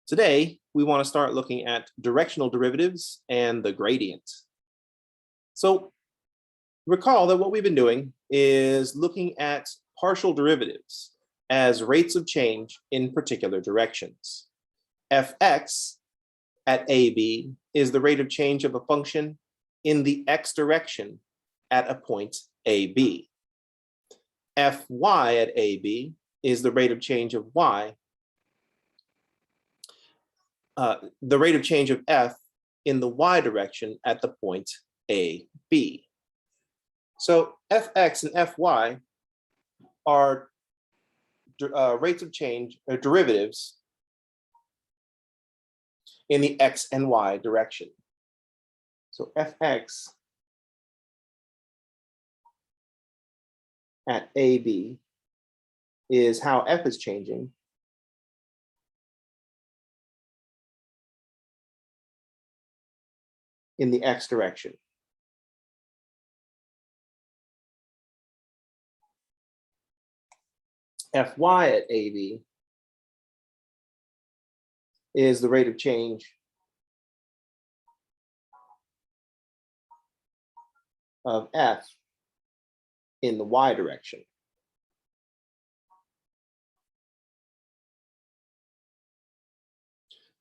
Today, we want to start looking at directional derivatives and the gradient. So recall that what we've been doing is looking at partial derivatives as rates of change in particular directions. Fx at AB is the rate of change of a function in the x direction at a point AB. Fy at AB is the rate of change of y, the rate of change of f in the y direction at the point AB. So fx and fy are rates of change or derivatives in the x and y direction. So fx at AB is how f is changing in the x direction. Fy at AB is the rate of change of f in the y direction.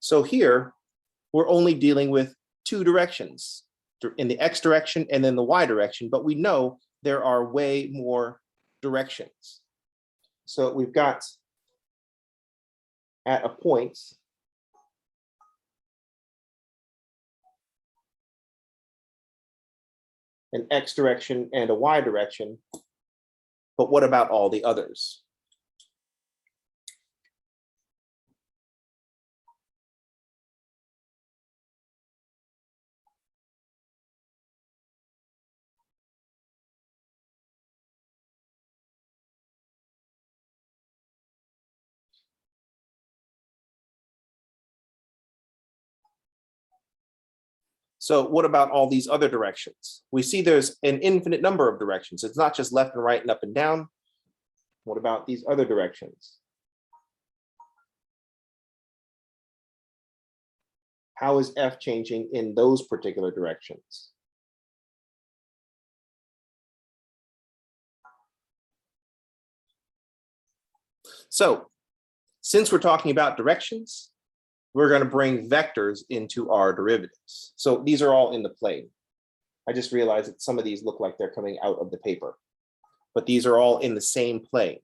So here, we're only dealing with two directions, in the x direction and then the y direction, but we know there are way more directions. So we've got at a point an x direction and a y direction, but what about all the others? So what about all these other directions? We see there's an infinite number of directions. It's not just left and right and up and down. What about these other directions? How is f changing in those particular directions? So since we're talking about directions, we're going to bring vectors into our derivatives. So these are all in the plane. I just realized that some of these look like they're coming out of the paper, but these are all in the same plane.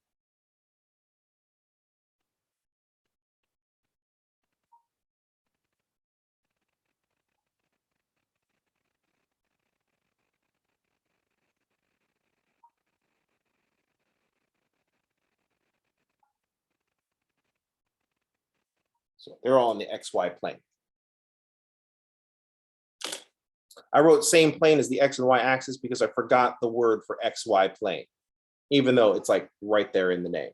So they're all in the XY plane. I wrote same plane as the X and Y axis because I forgot the word for XY plane, even though it's like right there in the name.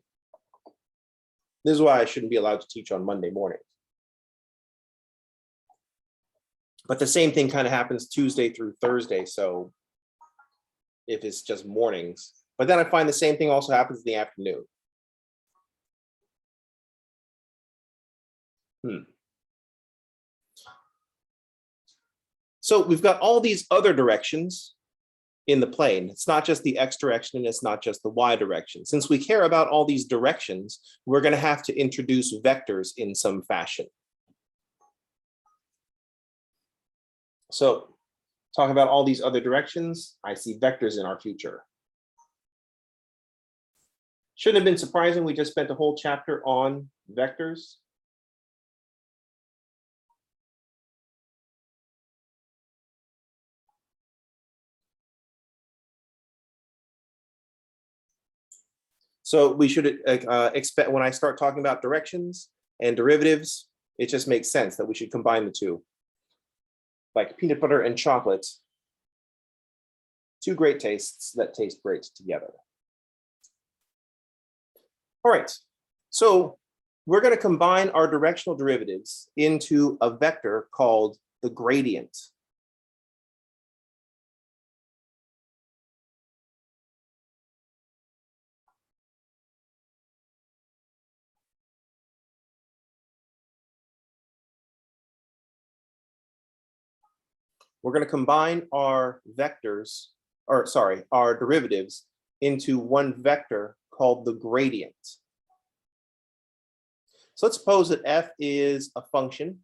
This is why I shouldn't be allowed to teach on Monday mornings. But the same thing kind of happens Tuesday through Thursday. So if it's just mornings, but then I find the same thing also happens in the afternoon. So we've got all these other directions in the plane. It's not just the x direction and it's not just the y direction. Since we care about all these directions, we're going to have to introduce vectors in some fashion. So talking about all these other directions, I see vectors in our future. Shouldn't have been surprising. We just spent a whole chapter on vectors. So we should expect, when I start talking about directions and derivatives, it just makes sense that we should combine the two. Like peanut butter and chocolate, two great tastes that taste great together. All right, so we're going to combine our directional derivatives into a vector called the gradient. we're going to combine our vectors, or sorry, our derivatives into one vector called the gradient. So let's suppose that f is a function.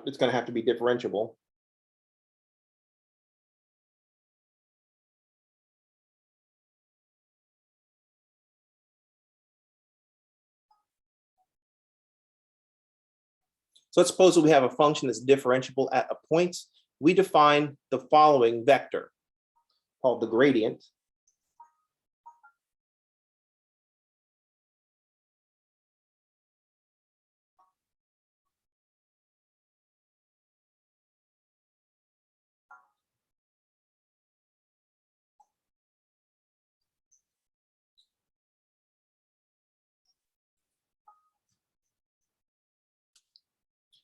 It's going to have to be differentiable. So let's suppose that we have a function that's differentiable at a point. We define the following vector called the gradient.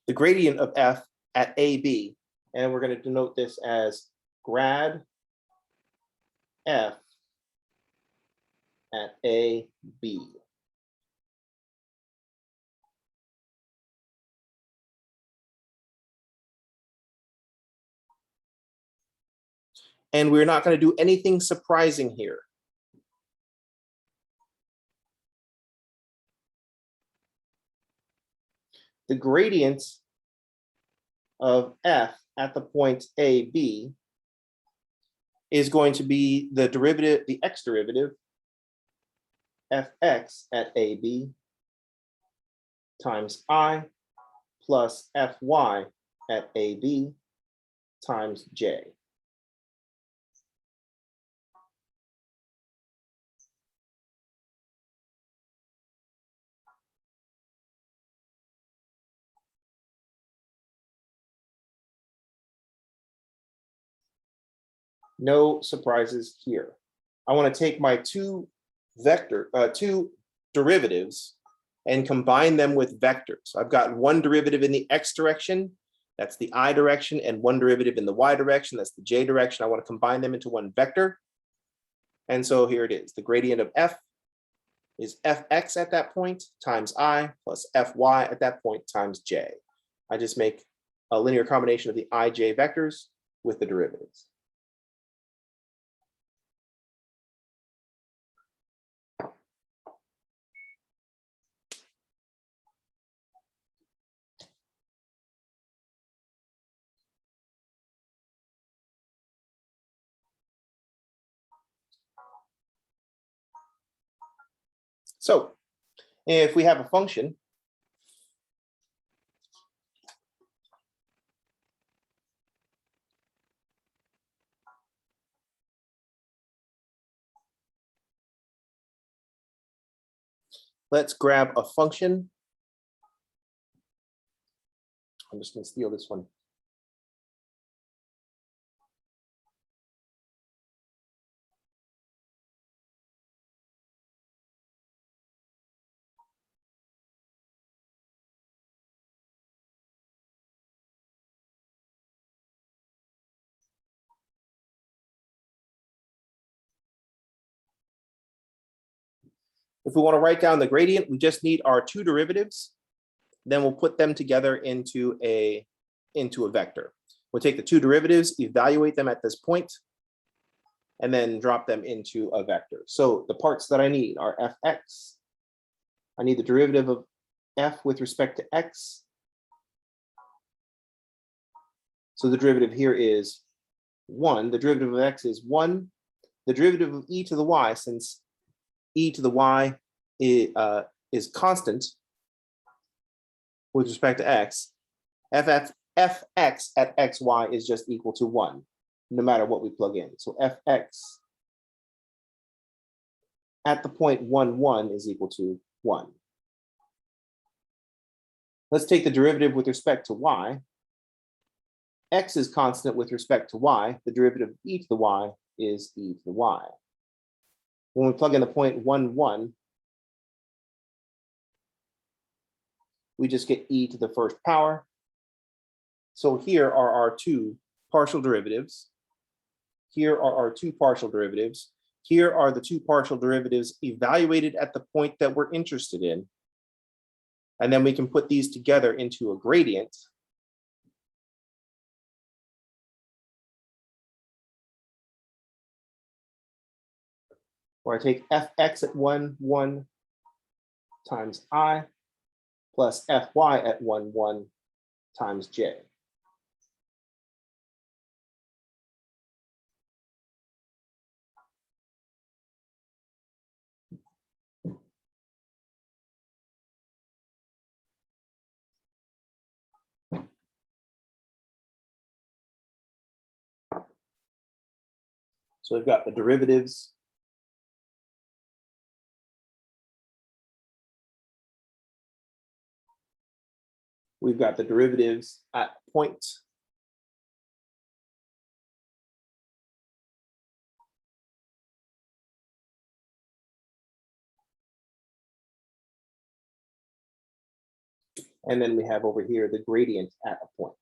The gradient of f at AB, and we're going to denote this as grad f at AB. And we're not going to do anything surprising here. The gradient of f at the point AB is going to be the derivative, the x derivative, fx at AB times I plus fy at AB times j. No surprises here. I want to take my two derivatives and combine them with vectors. I've got one derivative in the x direction, that's the I direction, and one derivative in the y direction, that's the j direction. I want to combine them into one vector. And so here it is. The gradient of f is fx at that point times I plus fy at that point times j. I just make a linear combination of the I, j vectors with the derivatives. So if we have a function, let's grab a function. I'm just going to steal this one. If we want to write down the gradient, we just need our two derivatives. Then we'll put them together into a vector. We'll take the two derivatives, evaluate them at this point, and then drop them into a vector. So the parts that I need are fx. I need the derivative of f with respect to x. So the derivative here is 1. The derivative of x is 1. The derivative of e to the y, since e to the y is constant with respect to x, fx at xy is just equal to 1, no matter what we plug in. So fx at the point 1, 1 is equal to 1. Let's take the derivative with respect to y. X is constant with respect to y. The derivative of e to the y is e to the y. When we plug in the point 1, 1, we just get e to the first power. So here are our two partial derivatives. here are our two partial derivatives. Here are the two partial derivatives evaluated at the point that we're interested in. And then we can put these together into a gradient. Where I take fx at 1, 1 times I plus fy at 1, 1 times j. So we've got the derivatives. We've got the derivatives at point. And then we have over here the gradient at a point.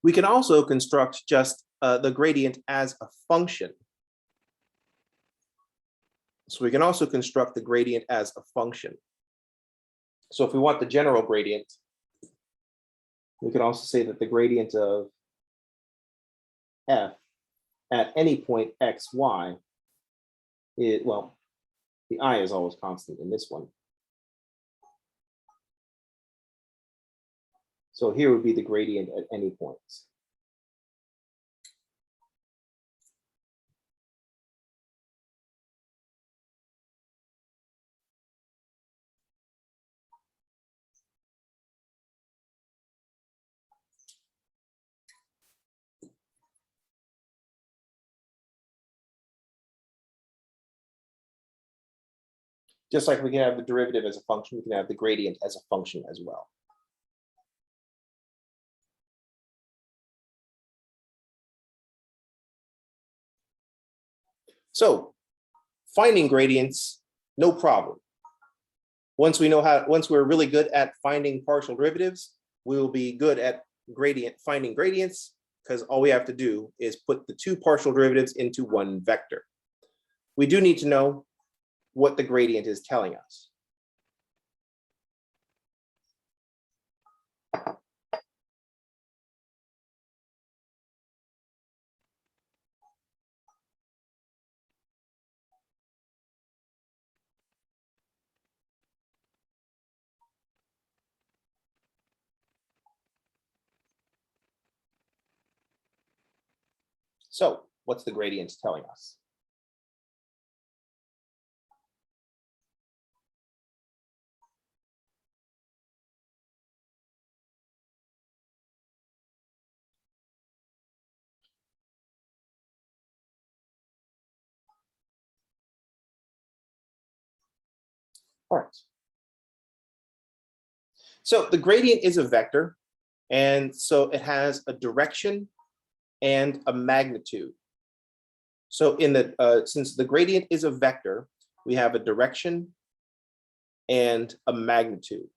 We can also construct just the gradient as a function. So we can also construct the gradient as a function. So if we want the general gradient, we can also say that the gradient of f at any point x, y, is, well, the I is always constant in this one. So here would be the gradient at any points. Just like we can have the derivative as a function, we can have the gradient as a function as well. So finding gradients, no problem. Once we're really good at finding partial derivatives, we will be good at finding gradients, because all we have to do is put the two partial derivatives into one vector. We do need to know what the gradient is telling us. So what's the gradient telling us? All right. So the gradient is a vector, and so it has a direction and a magnitude. So since the gradient is a vector, we have a direction and a magnitude.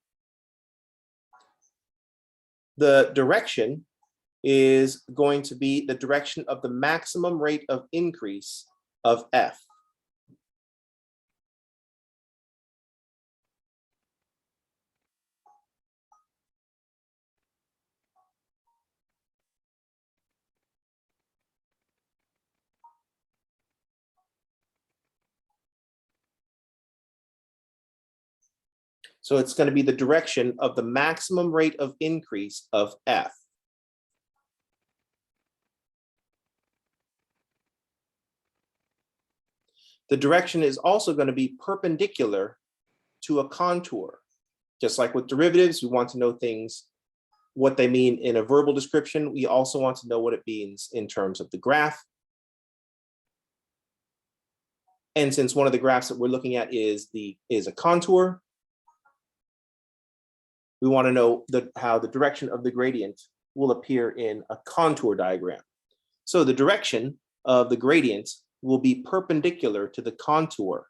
The direction is going to be the direction of the maximum rate of increase of f. So it's going to be the direction of the maximum rate of increase of f. The direction is also going to be perpendicular to a contour. Just like with derivatives, we want to know things, what they mean in a verbal description. We also want to know what it means in terms of the graph. And since one of the graphs that we're looking at is a contour, we want to know how the direction of the gradient will appear in a contour diagram. So the direction of the gradient will be perpendicular to the contour.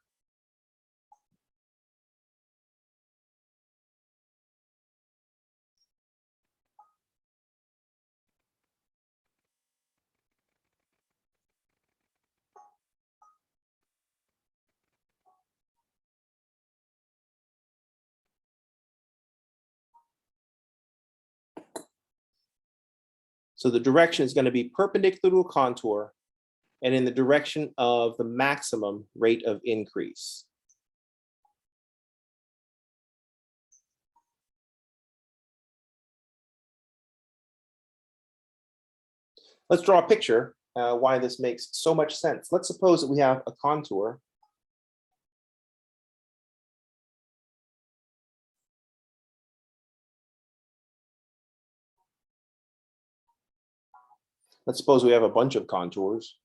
So the direction is going to be perpendicular to a contour and in the direction of the maximum rate of increase. Let's draw a picture why this makes so much sense. Let's suppose that we have a contour. Let's suppose we have a bunch of contours.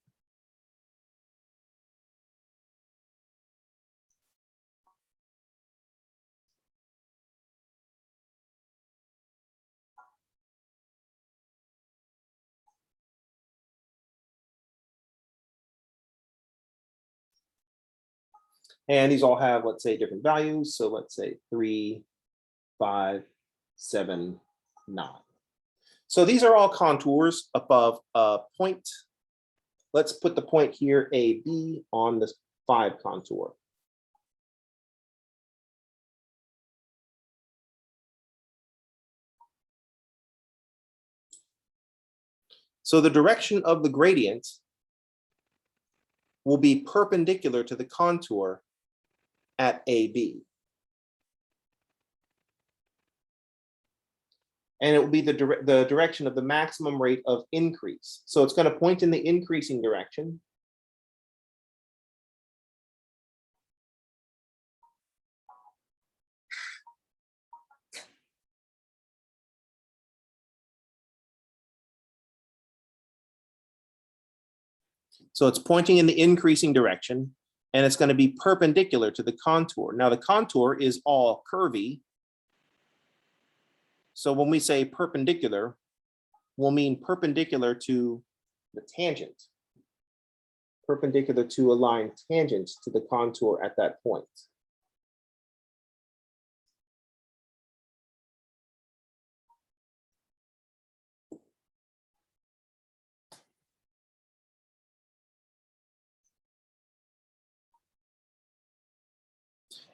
And these all have, let's say, different values. So let's say 3, 5, 7, 9. So these are all contours above a point. Let's put the point here, AB, on the 5 contour. So the direction of the gradient will be perpendicular to the contour at AB. And it will be the direction of the maximum rate of increase. So it's going to point in the increasing direction. So it's pointing in the increasing direction, and it's going to be perpendicular to the contour. Now the contour is all curvy. So when we say perpendicular, we'll mean perpendicular to the tangent, perpendicular to a line tangent to the contour at that point.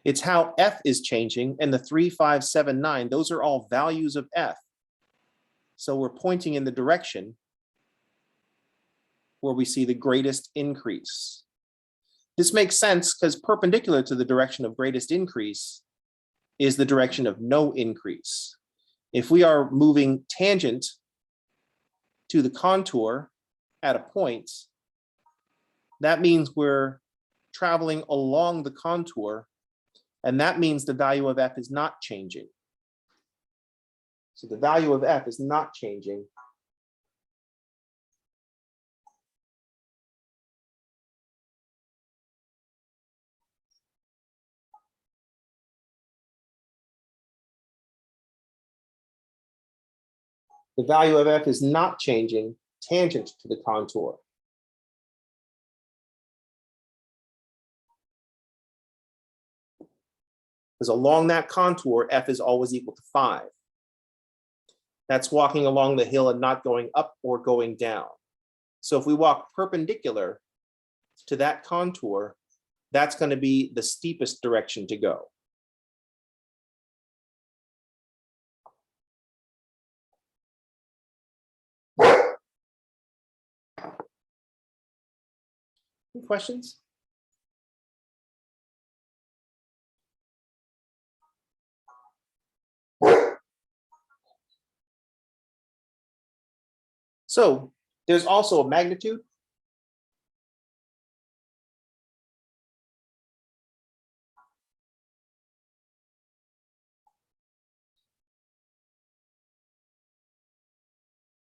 It's how f is changing, and the 3, 5, 7, 9, those are all values of f. So we're pointing in the direction where we see the greatest increase. This makes sense because perpendicular to the direction of greatest increase is the direction of no increase. If we are moving tangent to the contour at a point, that means we're traveling along the contour, and that means the value of f is not changing. So the value of f is not changing. The value of f is not changing tangent to the contour. Because along that contour, f is always equal to 5. That's walking along the hill and not going up or going down. So if we walk perpendicular to that contour, that's going to be the steepest direction to go. Any questions? So there's also a magnitude.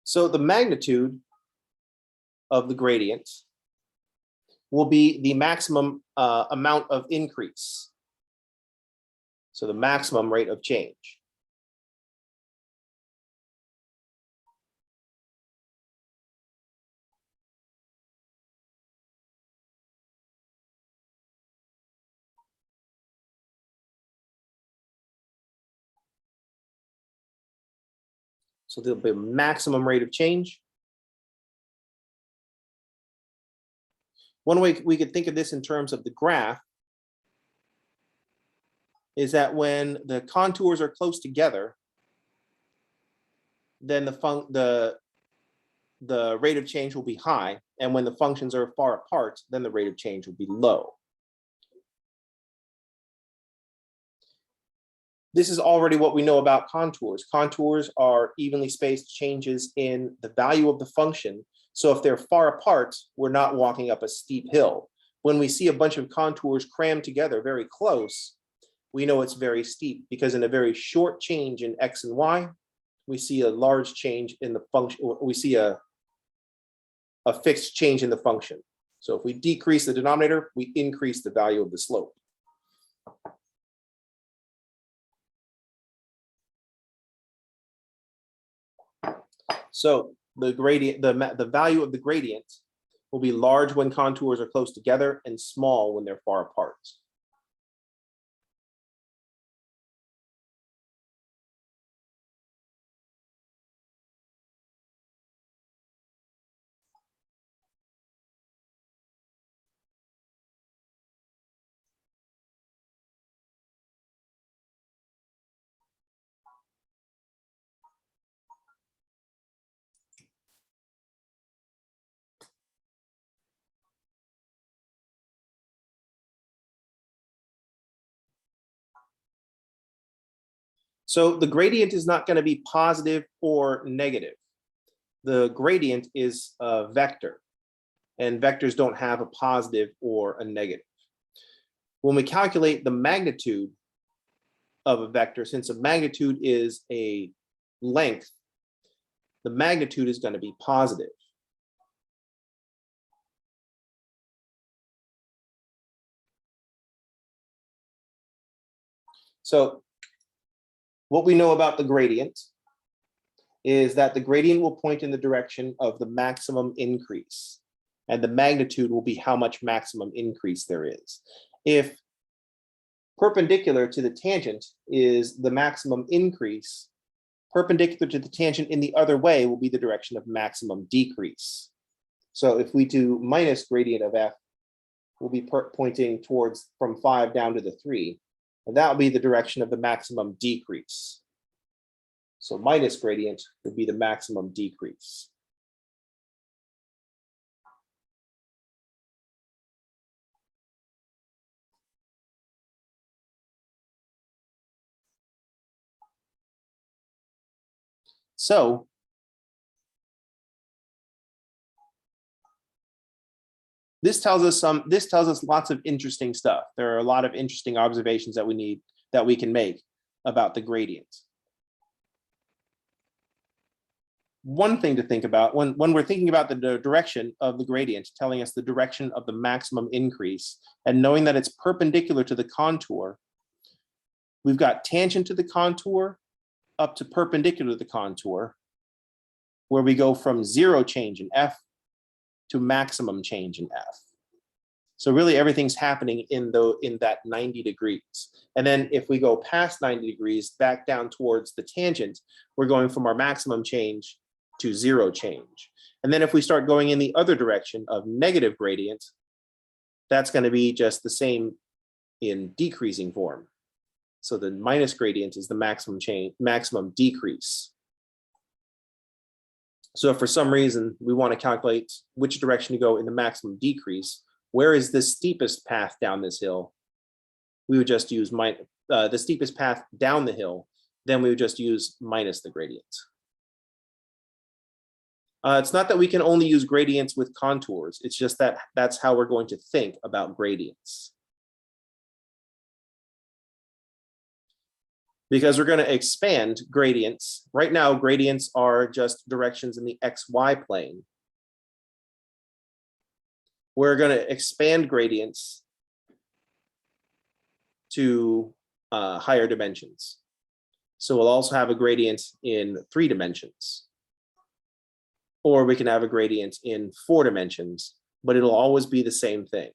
So the magnitude of the gradient will be the maximum amount of increase. So the maximum rate of change. So there'll be a maximum rate of change. One way we could think of this in terms of the graph is that when the contours are close together, then the rate of change will be high, and when the functions are far apart, then the rate of change will be low. This is already what we know about contours. Contours are evenly spaced changes in the value of the function. So if they're far apart, we're not walking up a steep hill. When we see a bunch of contours crammed together very close, we know it's very steep, because in a very short change in x and y, we see a large change in the function. We see a fixed change in the function. So if we decrease the denominator, we increase the value of the slope. So the gradient, the value of the gradient will be large when contours are close together and small when they're far apart. So the gradient is not going to be positive or negative. The gradient is a vector, and vectors don't have a positive or a negative. When we calculate the magnitude of a vector, since a magnitude is a length, the magnitude is going to be positive. So what we know about the gradient is that the gradient will point in the direction of the maximum increase, and the magnitude will be how much maximum increase there is. If perpendicular to the tangent is the maximum increase, perpendicular to the tangent in the other way will be the direction of maximum decrease. So if we do minus gradient of f, we'll be pointing towards from 5 down to the 3, and that will be the direction of the maximum decrease. So minus gradient would be the maximum decrease. So this tells us lots of interesting stuff. There are a lot of interesting observations that we can make about the gradient. One thing to think about when we're thinking about the direction of the gradient, telling us the direction of the maximum increase, and knowing that it's perpendicular to the contour, we've got tangent to the contour up to perpendicular to the contour, where we go from 0 change in f to maximum change in f. So really everything's happening in that 90 degrees. And then if we go past 90 degrees back down towards the tangent, we're going from our maximum change to 0 change. And then if we start going in the other direction of negative gradient, that's going to be just the same in decreasing form. So the minus gradient is the maximum change, maximum decrease. So if for some reason we want to calculate which direction to go in the maximum decrease, where is the steepest path down this hill? We would just use the steepest path down the hill, then we would just use minus the gradient. It's not that we can only use gradients with contours, it's just that that's how we're going to think about gradients. Because we're going to expand gradients. Right now, gradients are just directions in the XY plane. We're going to expand gradients to higher dimensions. So we'll also have a gradient in 3 dimensions. Or we can have a gradient in 4 dimensions, but it'll always be the same thing.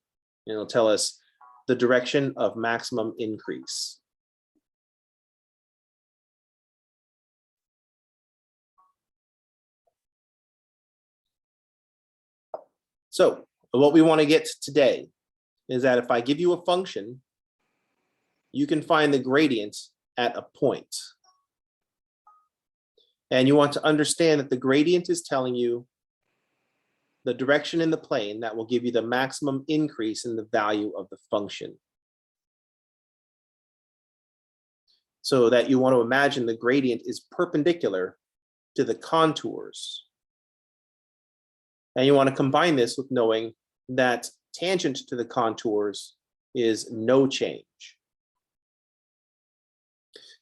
And it'll tell us the direction of maximum increase. So what we want to get today is that if I give you a function, you can find the gradient at a point. And you want to understand that the gradient is telling you the direction in the plane that will give you the maximum increase in the value of the function. So that you want to imagine the gradient is perpendicular to the contours. And you want to combine this with knowing that tangent to the contours is no change.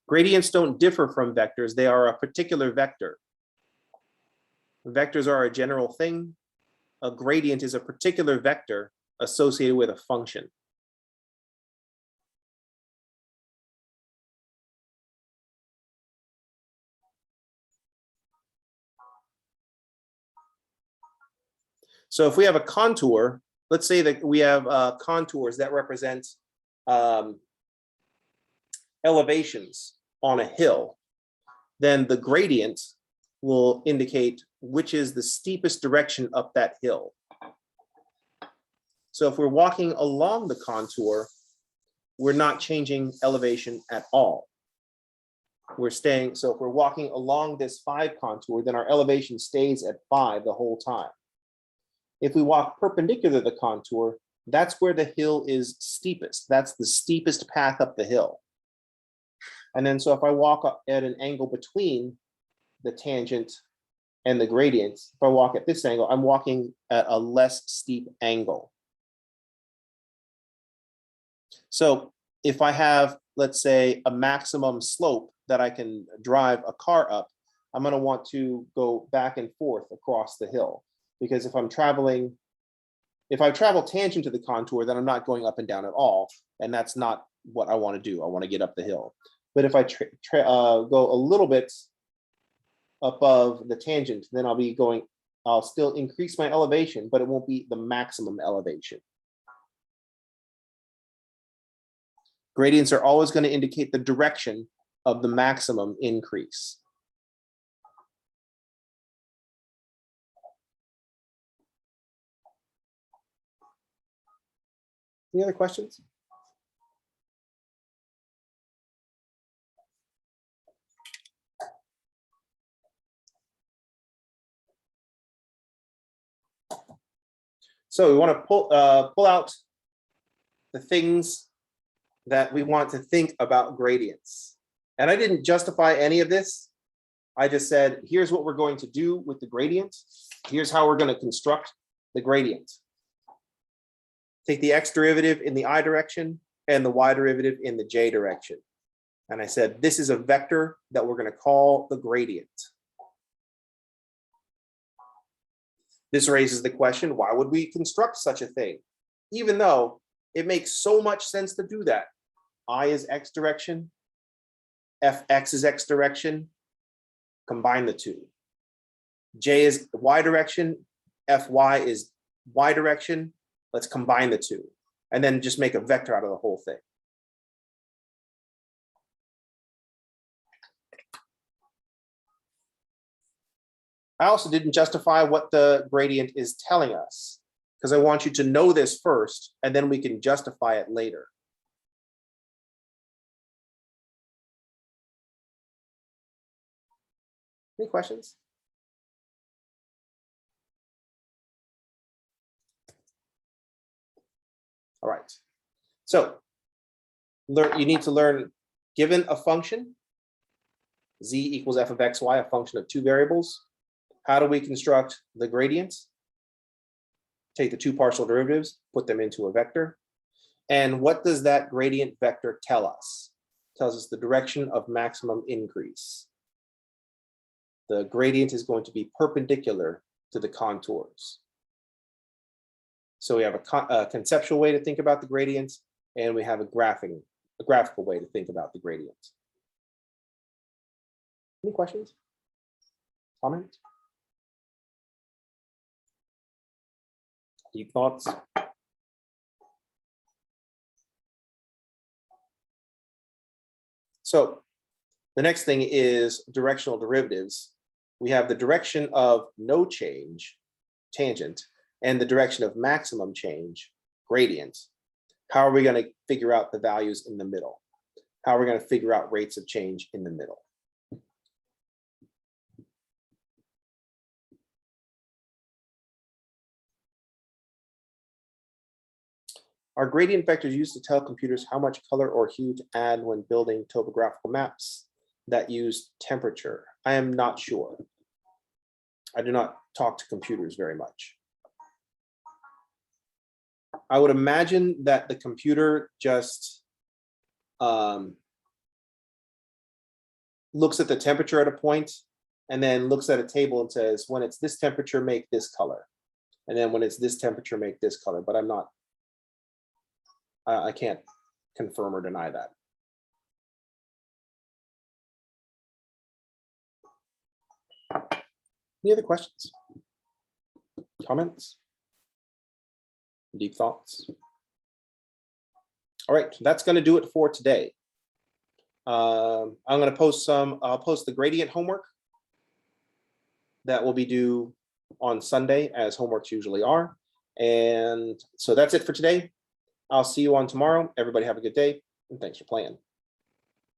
Gradients don't differ from vectors. They are a particular vector. Vectors are a general thing. A gradient is a particular vector associated with a function. So if we have a contour, let's say that we have contours that represent elevations on a hill, then the gradient will indicate which is the steepest direction up that hill. So if we're walking along the contour, we're not changing elevation at all. We're staying, so if we're walking along this 5 contour, then our elevation stays at 5 the whole time. If we walk perpendicular to the contour, that's where the hill is steepest. That's the steepest path up the hill. And then so if I walk up at an angle between the tangent and the gradient, if I walk at this angle, I'm walking at a less steep angle. So if I have, let's say, a maximum slope that I can drive a car up, I'm going to want to go back and forth across the hill. Because if I travel tangent to the contour, then I'm not going up and down at all. And that's not what I want to do. I want to get up the hill. But if I go a little bit above the tangent, then I'll still increase my elevation, but it won't be the maximum elevation. Gradients are always going to indicate the direction of the maximum increase. Any other questions? So we want to pull out the things that we want to think about gradients. And I didn't justify any of this. I just said, here's what we're going to do with the gradient. Here's how we're going to construct the gradient. Take the x derivative in the I direction and the y derivative in the j direction. And I said, this is a vector that we're going to call the gradient. This raises the question, why would we construct such a thing? Even though it makes so much sense to do that. I is x direction, fx is x direction, combine the two. J is y direction, fy is y direction, let's combine the two. And then just make a vector out of the whole thing. I also didn't justify what the gradient is telling us, because I want you to know this first, and then we can justify it later. Any questions? All right. So you need to learn, given a function, z equals f of xy, a function of 2 variables, how do we construct the gradient? Take the 2 partial derivatives, put them into a vector. And what does that gradient vector tell us? It tells us the direction of maximum increase. The gradient is going to be perpendicular to the contours. So we have a conceptual way to think about the gradient, and we have a graphical way to think about the gradient. Any questions? Comments? Deep thoughts? So the next thing is directional derivatives. We have the direction of no change, tangent, and the direction of maximum change, gradient. How are we going to figure out the values in the middle? How are we going to figure out rates of change in the middle? Are gradient vectors used to tell computers how much color or hue to add when building topographical maps that use temperature? I am not sure. I do not talk to computers very much. I would imagine that the computer just looks at the temperature at a point and then looks at a table and says, when it's this temperature, make this color. And then when it's this temperature, make this color. But I can't confirm or deny that. Any other questions? Comments? Deep thoughts? All right, that's going to do it for today. I'm going to post I'll post the gradient homework that will be due on Sunday, as homeworks usually are. And so that's it for today. I'll see you on tomorrow. Everybody have a good day, and thanks for playing.